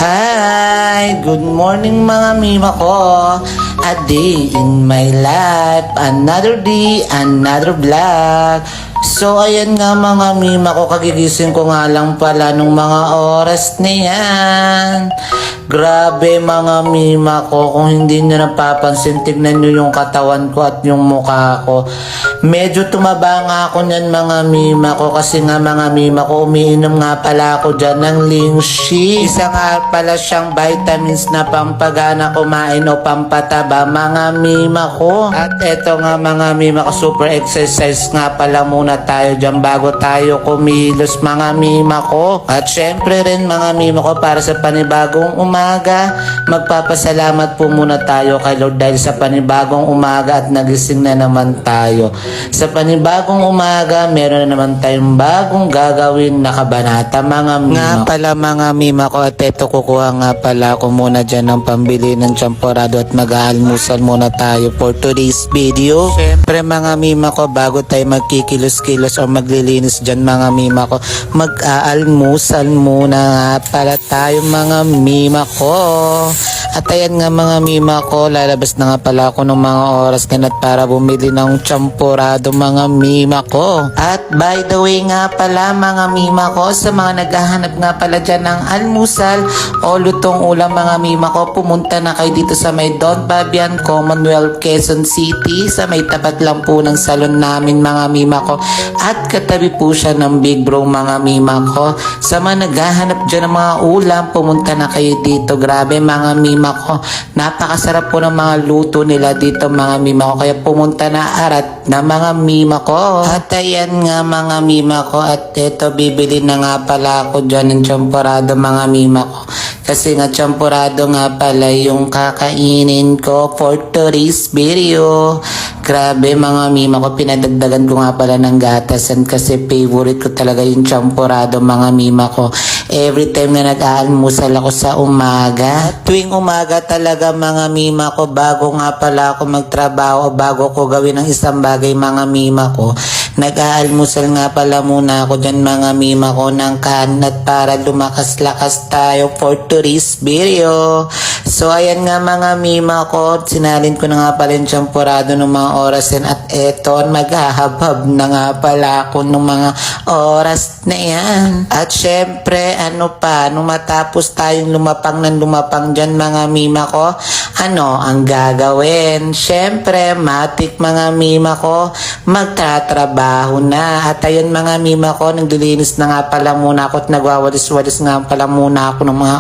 Hi! Good morning mga mima ko. A day in my life. Another day, another vlog. So ayan nga mga mima ko, kagigising ko nga lang pala nung mga oras na yan. Grabe mga mima ko, kung hindi nyo napapansin, tignan nyo yung katawan ko at yung mukha ko. Medyo tumaba nga ako nyan mga mima ko, kasi nga mga mima ko, umiinom nga pala ako dyan ng Lingshi. Isa nga pala siyang vitamins na pampagana kumain o pampataba mga mima ko. At eto nga mga mima ko, super exercise nga pala muna tayo dyan bago tayo kumilos mga mima ko. At syempre rin mga mima ko, para sa panibagong umaga, magpapasalamat po muna tayo kay Lord dahil sa panibagong umaga at nagising na naman tayo. Sa panibagong umaga, meron na naman tayong bagong gagawin na kabanata mga mima. Nga pala mga mima ko, at eto kukuha nga pala ako muna dyan ng pambili ng champorado at mag-aalmusal muna tayo for today's video. Syempre mga mima ko, bago tayo magkikilos-kilos o maglilinis dyan mga mima ko, mag-aalmusal muna nga pala tayo mga mima ko. At ayan nga mga mima ko, lalabas na nga pala ako ng mga oras ganat para bumili ng champorado mga mima ko. At by the way nga pala mga mima ko, sa mga naghahanap nga pala dyan ng almusal o lutong ulam mga mima ko, pumunta na kayo dito sa may Don Fabian, Commonwealth, Quezon City. Sa may tapat lang po ng salon namin mga mima ko. At katabi po siya ng Big Bro mga mima ko. Sa mga naghahanap dyan ng mga ulam, pumunta na kayo dito. Grabe mga mima ko, napakasarap po ng mga luto nila dito mga mima ko, kaya pumunta na arat na mga mima ko. At ayan nga mga mima ko, at eto bibili na nga pala ako dyan ng champorado mga mima ko, kasi nga champorado nga pala yung kakainin ko for today's video. Grabe mga mima ko, pinadagdagan ko nga pala ng gatasan kasi favorite ko talaga yung champorado mga mima ko. Every time na nag-aalmusal ako sa umaga, tuwing umaga talaga mga mima ko, bago nga pala ako magtrabaho, bago ko gawin ang isang bagay mga mima ko, nag-aalmusal nga pala muna ako dyan mga mima ko ng kanat para lumakas-lakas tayo for today's video. So ayan nga mga mima ko, sinalin ko na nga pala yung champorado ng mga oras yan, at eto maghahabab na nga pala ako ng mga oras na yan. At syempre ano pa, nung matapos tayong lumapang ng lumapang dyan mga mima ko, ano ang gagawin? Syempre matik mga mima ko, magtatrabaho na. At ayun mga mima ko, naglilinis na nga pala muna ako at nagwawalis-walis nga pala muna ako ng mga